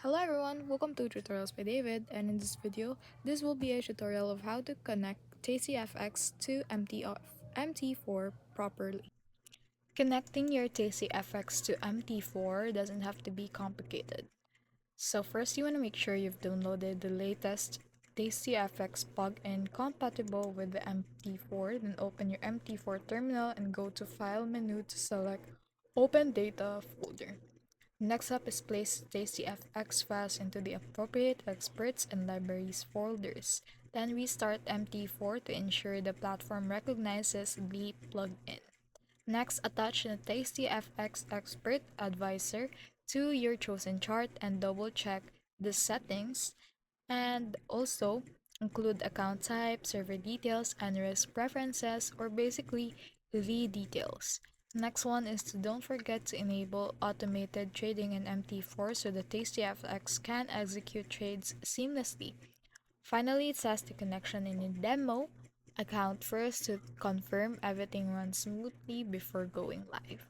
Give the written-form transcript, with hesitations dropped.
Hello everyone, welcome to Tutorials by David, and in this video, this will be a tutorial of how to connect Tastyfx to MT4 properly. Connecting your Tastyfx to MT4 doesn't have to be complicated. So first you want to make sure you've downloaded the latest Tastyfx plugin compatible with the MT4, then open your MT4 terminal and go to File menu to select Open Data folder. Next up is place Tastyfx files into the appropriate experts and libraries folders. Then restart MT4 to ensure the platform recognizes the plugin. Next, attach the Tastyfx Expert Advisor to your chosen chart and double check the settings, and also include account type, server details, and risk preferences, or basically the details. Next one is to don't forget to enable automated trading in MT4 so the Tastyfx can execute trades seamlessly. Finally, test the connection in a demo account first to confirm everything runs smoothly before going live.